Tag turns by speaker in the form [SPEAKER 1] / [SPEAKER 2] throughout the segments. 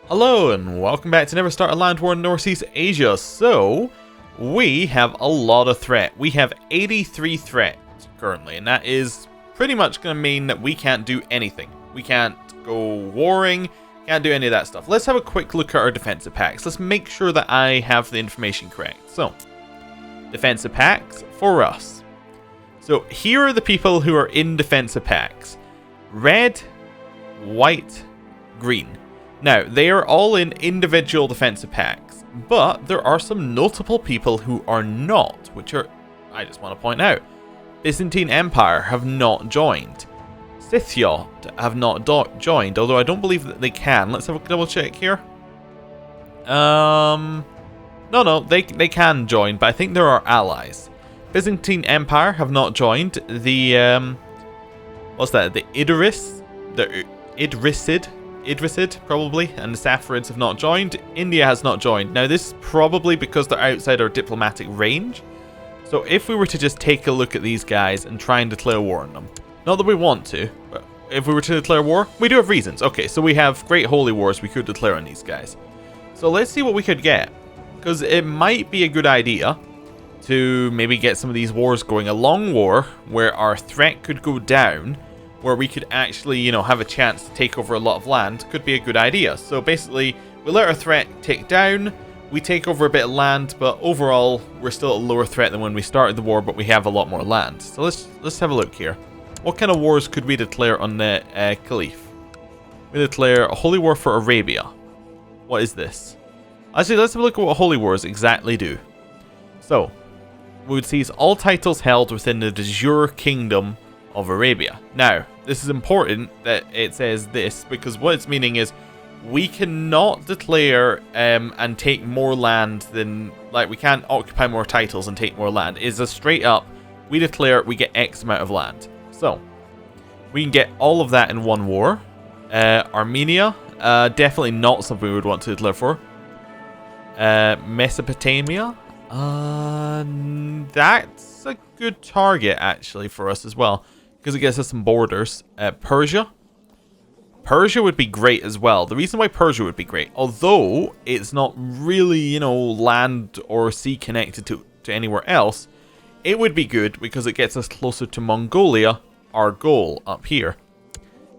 [SPEAKER 1] Hello and welcome back to Never Start a Land War in North East Asia. So, we have a lot of threat. We have 83 threats currently, and that is pretty much going to mean that we can't do anything. We can't go warring, can't do any of that stuff. Let's have a quick look at our defensive packs. Let's make sure that I have the information correct. So, defensive packs for us. So, here are the people who are in defensive packs. Red, white, green. Now, they are all in individual defensive packs, but there are some notable people who are not, which are, I just want to point out. Byzantine Empire have not joined. Scythia have not joined, although I don't believe that they can. Let's have a double check here. No, they can join, but I think there are allies. Byzantine Empire have not joined. The, what's that? The Idrisid, probably, and the Saffarids have not joined. India has not joined. Now, this is probably because they're outside our diplomatic range. So if we were to just take a look at these guys and try and declare war on them. Not that we want to, but if we were to declare war, we do have reasons. Okay, so we have great holy wars we could declare on these guys. So let's see what we could get. Because it might be a good idea to maybe get some of these wars going. A long war where our threat could go down, where we could actually, you know, have a chance to take over a lot of land, could be a good idea. So basically, we let our threat tick down, we take over a bit of land, but overall, we're still a lower threat than when we started the war, but we have a lot more land. So let's have a look here. What kind of wars could we declare on the Caliph? We declare a holy war for Arabia. What is this? Actually, let's have a look at what holy wars exactly do. So, we would seize all titles held within the de jure kingdom of Arabia. Now, this is important that it says this, because what it's meaning is we cannot declare and take more land than, like, we can't occupy more titles and take more land. It's a straight up, we declare we get X amount of land. So, we can get all of that in one war. Armenia, definitely not something we would want to declare for. Mesopotamia, that's a good target actually for us as well, because it gets us some borders. Persia would be great as well. The reason why Persia would be great, although it's not really, you know, land or sea connected to anywhere else, it would be good because it gets us closer to Mongolia, our goal up here.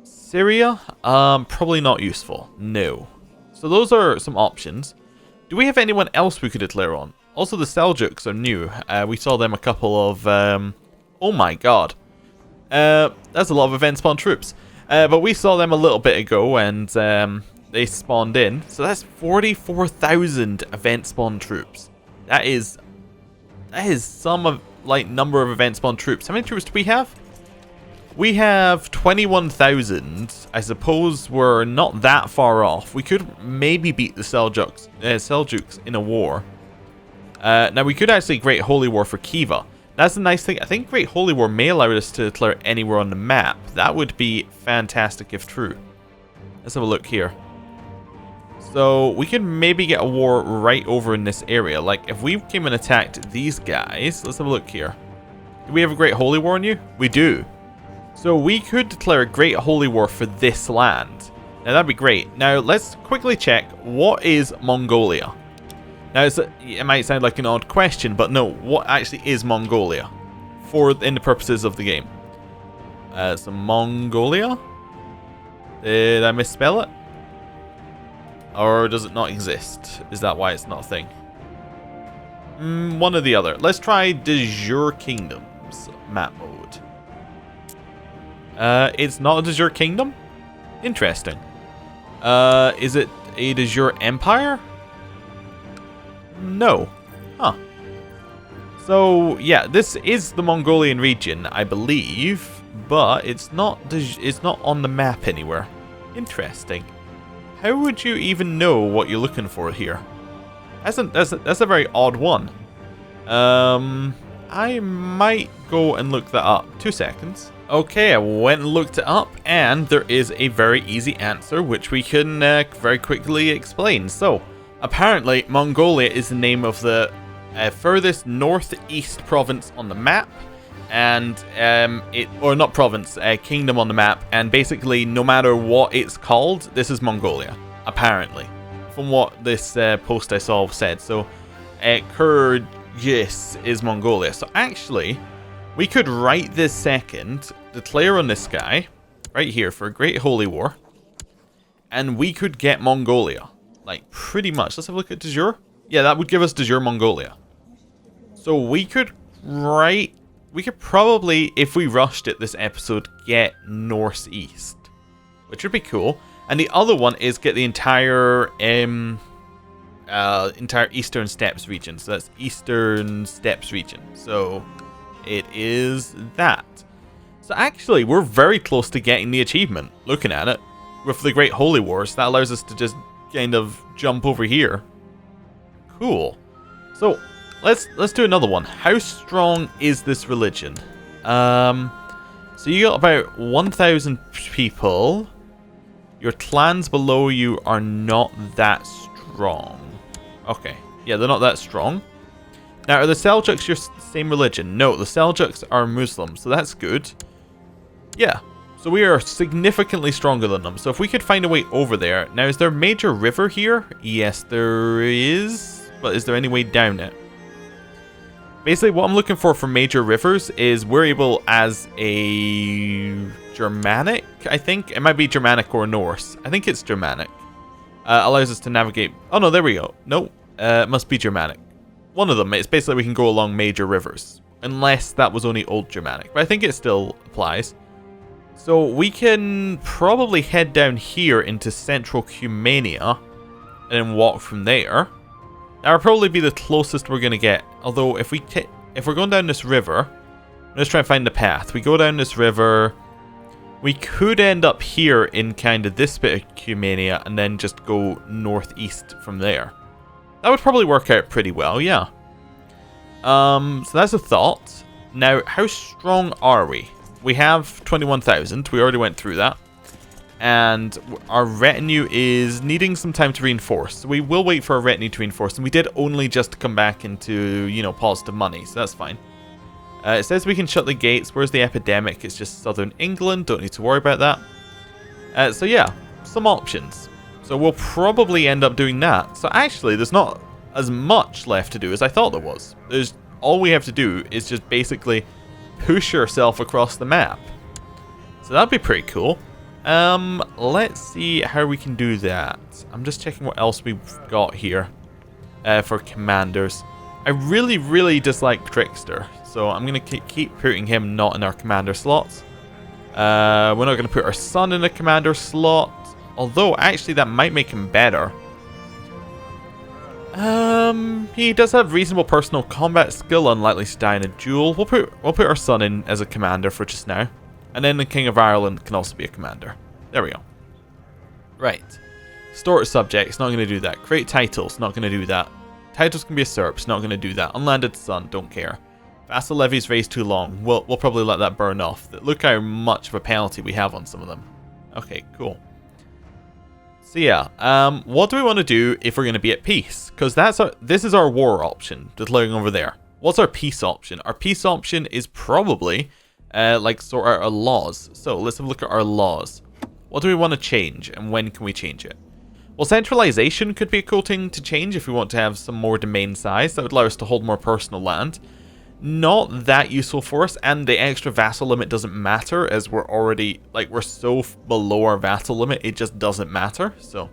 [SPEAKER 1] Syria, probably not useful. No. So those are some options. Do we have anyone else we could declare on? Also, the Seljuks are new. We saw them a couple of... oh my god. That's a lot of event spawn troops. But we saw them a little bit ago, and they spawned in. So that's 44,000 event spawn troops. That is some number of event spawn troops. How many troops do we have? We have 21,000. I suppose we're not that far off. We could maybe beat the Seljuks in a war. Now, we could actually Great Holy War for Khiva. That's the nice thing. I think Great Holy War may allow us to declare anywhere on the map. That would be fantastic if true. Let's have a look here. So, we could maybe get a war right over in this area. Like, if we came and attacked these guys, let's have a look here. Do we have a Great Holy War on you? We do. So, we could declare a Great Holy War for this land. Now, that'd be great. Now, let's quickly check, what is Mongolia? Now, it might sound like an odd question, but no, what actually is Mongolia in the purposes of the game? So, Mongolia? Did I misspell it? Or does it not exist? Is that why it's not a thing? One or the other. Let's try de jure kingdoms map mode. It's not a de jure kingdom? Interesting. Is it a de jure empire? No. Huh. So, yeah, this is the Mongolian region, I believe, but it's not on the map anywhere. Interesting. How would you even know what you're looking for here? That's a very odd one. I might go and look that up. 2 seconds. Okay, I went and looked it up, and there is a very easy answer, which we can very quickly explain. So, apparently, Mongolia is the name of the furthest northeast province on the map, and kingdom on the map, and basically, no matter what it's called, this is Mongolia. apparently, from what this post I saw said. So, Kyrgyz is Mongolia. So actually, we could right this second declare on this guy, right here, for a Great Holy War, and we could get Mongolia. Like, pretty much. Let's have a look at de jure. Yeah, that would give us de jure Mongolia. So we could probably, if we rushed it this episode, get Norse East, which would be cool. And the other one is get the entire Eastern Steppes region. So that's Eastern Steppes region. So it is that. So actually, we're very close to getting the achievement, looking at it. With the Great Holy Wars, that allows us to just kind of jump over here. Cool. So let's do another one. How strong is this religion? So you got about 1,000 people. Your clans below you are not that strong. Okay. Yeah, they're not that strong. Now, are the Seljuks your same religion? No, the Seljuks are Muslims, so that's good. Yeah. So we are significantly stronger than them. So if we could find a way over there. Now, is there a major river here? Yes, there is. But is there any way down it? Basically, what I'm looking for major rivers is we're able, as a Germanic, I think. It might be Germanic or Norse. I think it's Germanic. Allows us to navigate. Oh, no, there we go. No, it must be Germanic. One of them. It's basically we can go along major rivers. Unless that was only Old Germanic. But I think it still applies. So we can probably head down here into Central Cumania and then walk from there. That will probably be the closest we're going to get. Although if we're going down this river, let's try and find the path. We go down this river. We could end up here in kind of this bit of Cumania and then just go northeast from there. That would probably work out pretty well, yeah. So that's a thought. Now, how strong are we? We have 21,000. We already went through that. And our retinue is needing some time to reinforce. So we will wait for our retinue to reinforce. And we did only just come back into, you know, positive money. So that's fine. It says we can shut the gates. Where's the epidemic? It's just southern England. Don't need to worry about that. So yeah, some options. So we'll probably end up doing that. So actually, there's not as much left to do as I thought there was. All we have to do is just basically push yourself across the map. So that'd be pretty cool. Let's see how we can do that. I'm just checking what else we've got here for commanders. I really, really dislike Trickster, so I'm going to keep putting him not in our commander slots. We're not going to put our son in a commander slot, although actually that might make him better. He does have reasonable personal combat skill, unlikely to die in a duel. We'll put our son in as a commander for just now. And then the King of Ireland can also be a commander. There we go. Right. Store subjects, not going to do that. Create titles, not going to do that. Titles can be usurped, not going to do that. Unlanded son, don't care. Vassal levies raised too long. We'll probably let that burn off. Look how much of a penalty we have on some of them. Okay, cool. So yeah, what do we want to do if we're going to be at peace? Because this is our war option, declaring over there. What's our peace option? Our peace option is probably like sort out our laws. So let's have a look at our laws. What do we want to change and when can we change it? Well, centralization could be a cool thing to change if we want to have some more domain size. That would allow us to hold more personal land. Not that useful for us, and the extra vassal limit doesn't matter as we're already, like, we're so below our vassal limit, it just doesn't matter. So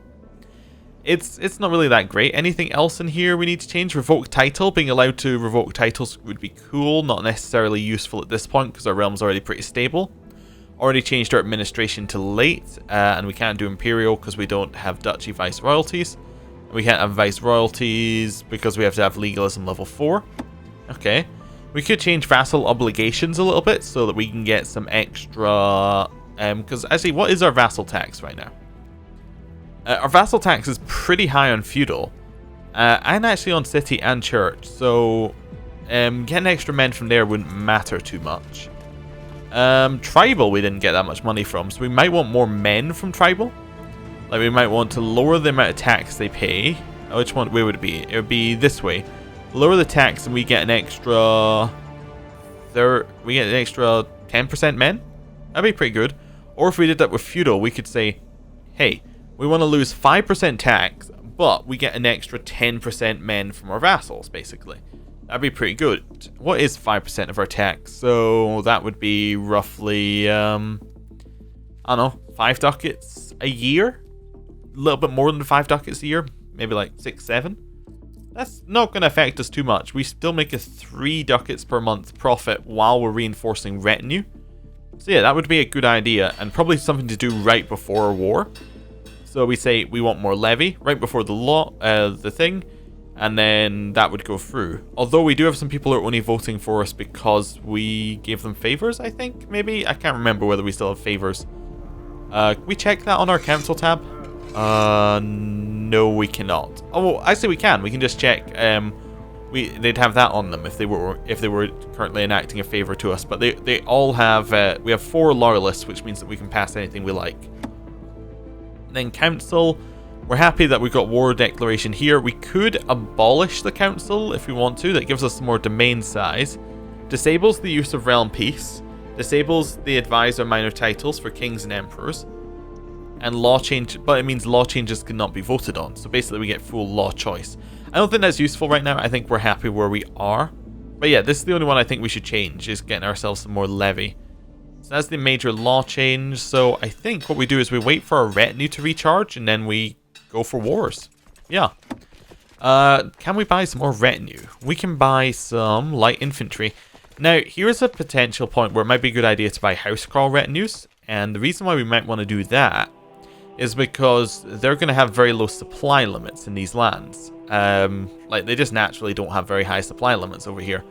[SPEAKER 1] it's not really that great. Anything else in here we need to change? Revoke title. Being allowed to revoke titles would be cool, not necessarily useful at this point because our realm's already pretty stable. Already changed our administration to late, and we can't do imperial because we don't have duchy vice royalties. We can't have vice royalties because we have to have legalism level 4. Okay. We could change vassal obligations a little bit so that we can get some extra... because actually, what is our vassal tax right now? Our vassal tax is pretty high on feudal. And actually on city and church. So getting extra men from there wouldn't matter too much. Tribal we didn't get that much money from. So we might want more men from tribal. Like we might want to lower the amount of tax they pay. Which one? Where would it be? It would be this way. Lower the tax and we get an extra 10% men. That'd be pretty good. Or if we did that with feudal, we could say, hey, We want to lose 5% tax, but we get an extra 10% men from our vassals, basically. That'd be pretty good. What is 5% of our tax? So that would be roughly, I don't know, 5 ducats a year? A little bit more than 5 ducats a year? Maybe like 6, 7? That's not going to affect us too much. We still make a 3 ducats per month profit while we're reinforcing retinue. So yeah, that would be a good idea, and probably something to do right before a war. So we say we want more levy right before the thing, and then that would go through. Although we do have some people who are only voting for us because we gave them favors, I think, maybe? I can't remember whether we still have favors. Can we check that on our council tab? No, we cannot. Oh, well, actually we can. We can just check. They'd have that on them if they were currently enacting a favor to us. But they all have. We have 4 loyalists, which means that we can pass anything we like. Then council. We're happy that we've got war declaration here. We could abolish the council if we want to. That gives us some more domain size. Disables the use of realm peace. Disables the advisor minor titles for kings and emperors. And law change, but it means law changes cannot be voted on. So basically we get full law choice. I don't think that's useful right now. I think we're happy where we are. But yeah, this is the only one I think we should change, is getting ourselves some more levy. So that's the major law change. So I think what we do is we wait for our retinue to recharge and then we go for wars. Yeah. Can we buy some more retinue? We can buy some light infantry. Now, here's a potential point where it might be a good idea to buy house crawl retinues. And the reason why we might want to do that is because they're going to have very low supply limits in these lands. Like, they just naturally don't have very high supply limits over here.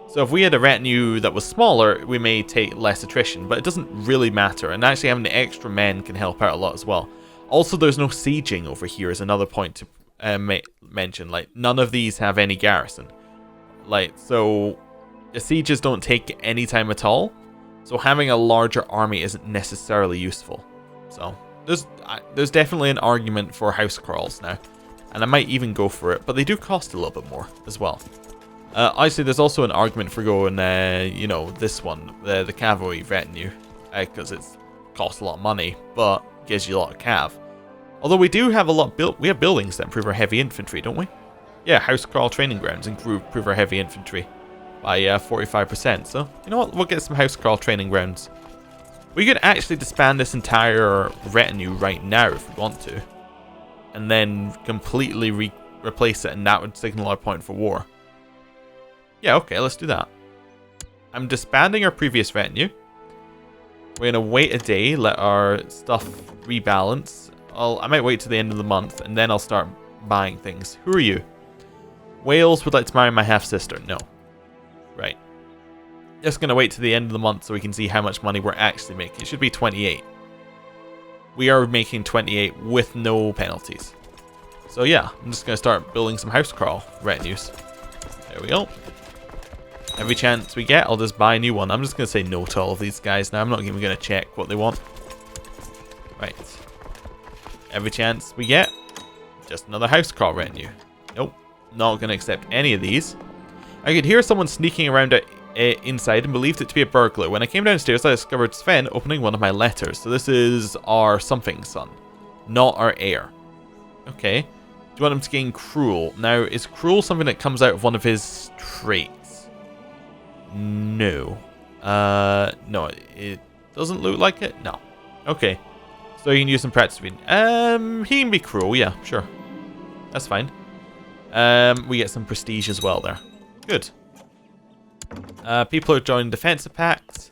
[SPEAKER 1] So if we had a retinue that was smaller, we may take less attrition, but it doesn't really matter. And actually having the extra men can help out a lot as well. Also, there's no sieging over here is another point to mention. Like, none of these have any garrison. Like, so the sieges don't take any time at all. So having a larger army isn't necessarily useful. So there's definitely an argument for house crawls now. And I might even go for it, but they do cost a little bit more as well. Obviously, there's also an argument for going, you know, this one, the cavalry retinue, because it costs a lot of money, but gives you a lot of cav. Although we do have a lot built, we have buildings that improve our heavy infantry, don't we? Yeah, house crawl training grounds improve our heavy infantry by 45%. So you know what, we'll get some house crawl training grounds. We could actually disband this entire retinue right now if we want to, and then completely replace it, and that would signal our point for war. Yeah, okay, let's do that. I'm disbanding our previous retinue. We're gonna wait a day, let our stuff rebalance. I might wait till the end of the month, and then I'll start buying things. Who are you? Wales would like to marry my half-sister. No. Right. Just gonna wait till the end of the month so we can see how much money we're actually making. It should be 28. We are making 28 with no penalties. So yeah, I'm just gonna start building some house crawl retinues. There we go. Every chance we get, I'll just buy a new one. I'm just gonna say no to all of these guys now. I'm not even gonna check what they want. Right. Every chance we get, just another house crawl retinue. Nope. Not gonna accept any of these. I could hear someone sneaking around inside and believed it to be a burglar. When I came downstairs, I discovered Sven opening one of my letters. So this is our something son, not our heir. Okay. Do you want him to gain cruel? Now, is cruel something that comes out of one of his traits? No. No, it doesn't look like it. No. Okay. So you can use some practice. He can be cruel. Yeah, sure. That's fine. We get some prestige as well there. Good. People are joining defensive pacts.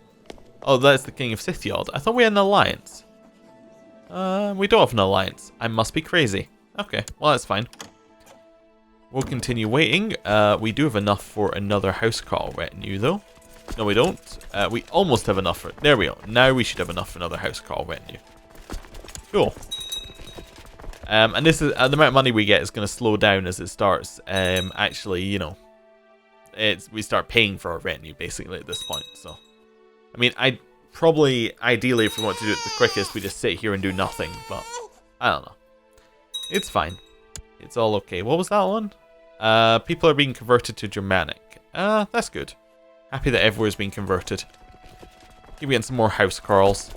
[SPEAKER 1] Oh, that's the King of Scythiod. I thought we had an alliance. We don't have an alliance. I must be crazy. Okay, well that's fine. We'll continue waiting. We do have enough for another house call retinue though. No, we don't. We almost have enough for... There we go. Now we should have enough for another house call retinue. Cool. And this is the amount of money we get is going to slow down as it starts. Actually, you know, we start paying for our retinue basically at this point. So, I mean, ideally, if we want to do it the quickest, we just sit here and do nothing. But I don't know. It's fine. It's all okay. What was that one? People are being converted to Germanic. That's good. Happy that everywhere's being converted. Keep getting some more house crawls.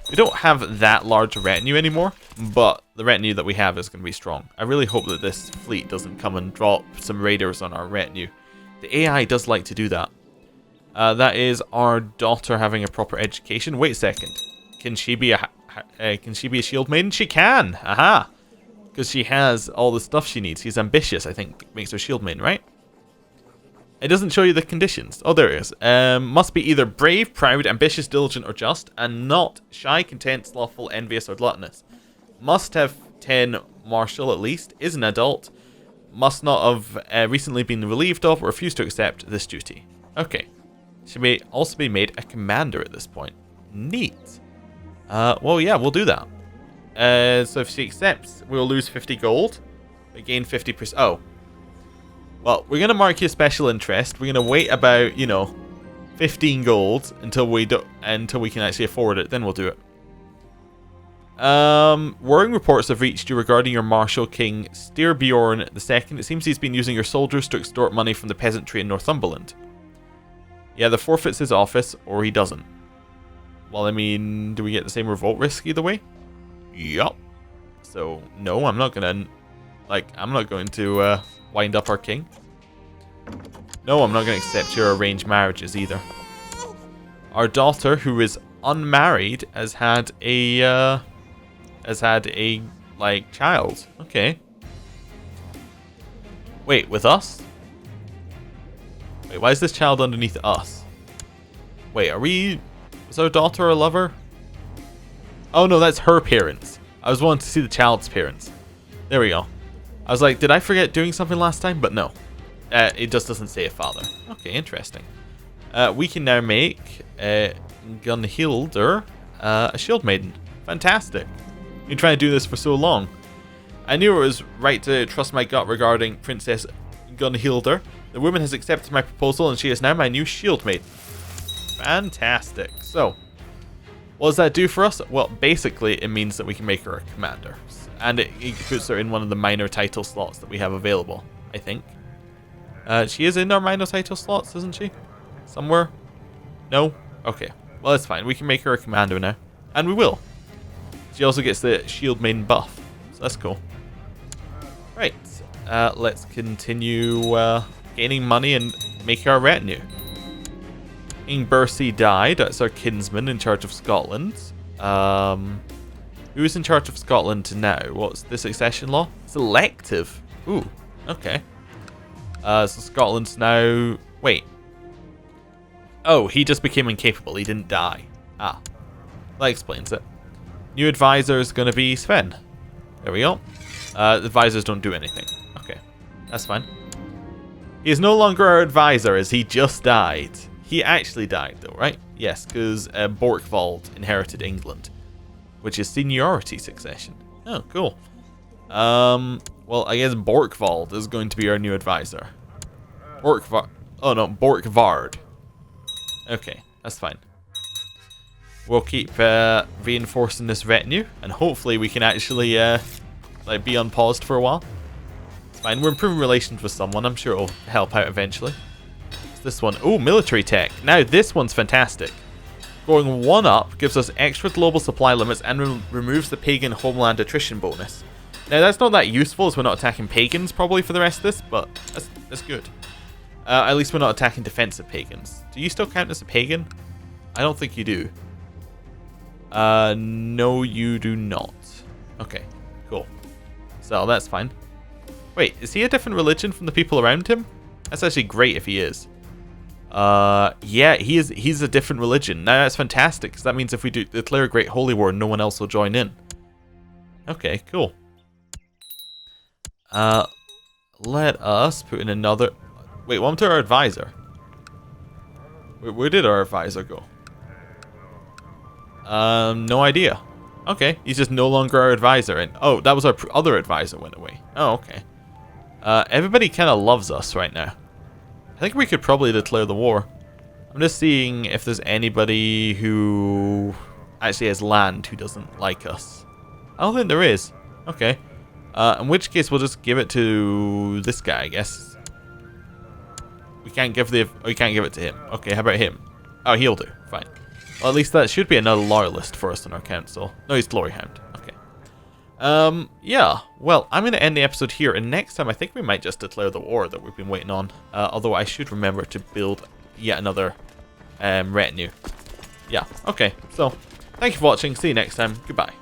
[SPEAKER 1] We don't have that large a retinue anymore, but the retinue that we have is going to be strong. I really hope that this fleet doesn't come and drop some raiders on our retinue. The AI does like to do that. That is our daughter having a proper education. Wait a second. Can she be a shield maiden? She can! Aha! Because she has all the stuff she needs. She's ambitious, I think, makes her shield maiden, right? It doesn't show you the conditions. Oh, there it is. Must be either brave, proud, ambitious, diligent, or just, and not shy, content, slothful, envious, or gluttonous. Must have 10 martial at least, is an adult, must not have recently been relieved of, or refuse to accept this duty. Okay. She may also be made a commander at this point. Neat. Well, yeah, we'll do that. So if she accepts, we'll lose 50 gold. We gain 50%. Oh. Well, we're going to mark you special interest. We're going to wait about, 15 gold until we can actually afford it. Then we'll do it. Worrying reports have reached you regarding your Marshal King Styrbjorn II. It seems he's been using your soldiers to extort money from the peasantry in Northumberland. Yeah, the forfeits his office, or he doesn't. Well, I mean, do we get the same revolt risk either way? Yup. So, no, I'm not going to wind up our king. No, I'm not going to accept your arranged marriages either. Our daughter, who is unmarried, has had a child. Okay. Wait, with us? Wait, why is this child underneath us? Wait, was our daughter a lover? Oh no, that's her parents. I was wanting to see the child's parents. There we go. I was like, did I forget doing something last time? But no. It just doesn't say a father. Okay, interesting. We can now make Gunhildr a shield maiden. Fantastic. Been trying to do this for so long. I knew it was right to trust my gut regarding Princess Gunhildr. The woman has accepted my proposal and she is now my new shield maiden. Fantastic. So, what does that do for us? Well, basically, it means that we can make her a commander. And it puts her in one of the minor title slots that we have available, I think. She is in our minor title slots, isn't she? Somewhere? No? Okay. Well, that's fine. We can make her a commander now. And we will. She also gets the shield maiden buff. So that's cool. Right. Let's continue gaining money and make our retinue. King Bercy died. That's our kinsman in charge of Scotland. Who is in charge of Scotland now? What's the succession law? It's elective. Ooh, okay. So Scotland's now... Wait. Oh, he just became incapable. He didn't die. Ah. That explains it. New advisor is going to be Sven. There we go. Advisors don't do anything. Okay. That's fine. He is no longer our advisor as he just died. He actually died though, right? Yes, because Borkvald inherited England. Which is seniority succession. Oh, cool. Well, I guess Borkvald is going to be our new advisor. Borkvard. Okay, that's fine. We'll keep reinforcing this retinue, and hopefully we can actually be unpaused for a while. It's fine. We're improving relations with someone. I'm sure it'll help out eventually. It's this one. Oh, military tech. Now this one's fantastic. Going 1 up gives us extra global supply limits and removes the pagan homeland attrition bonus. Now that's not that useful as we're not attacking pagans probably for the rest of this, but that's good. At least we're not attacking defensive pagans. Do you still count as a pagan? I don't think you do. No you do not. Okay, cool. So that's fine. Wait, is he a different religion from the people around him? That's actually great if he is. Yeah, he's a different religion. Now that's fantastic, because that means if we do declare a great holy war, no one else will join in. Okay, cool. Let us put in another... Wait, what happened to our advisor? Where did our advisor go? No idea. Okay, he's just no longer our advisor. And oh, that was our other advisor went away. Oh, okay. Everybody kind of loves us right now. I think we could probably declare the war. I'm just seeing if there's anybody who actually has land who doesn't like us. I don't think there is. Okay. In which case we'll just give it to this guy, I guess. We can't give it to him. Okay, how about him? Oh, he'll do. Fine. Well, at least that should be another loyalist for us in our council. No, he's Glory Hound. Okay. Yeah. Well, I'm going to end the episode here, and next time I think we might just declare the war that we've been waiting on. Although I should remember to build yet another retinue. Yeah. Okay. So, thank you for watching. See you next time. Goodbye.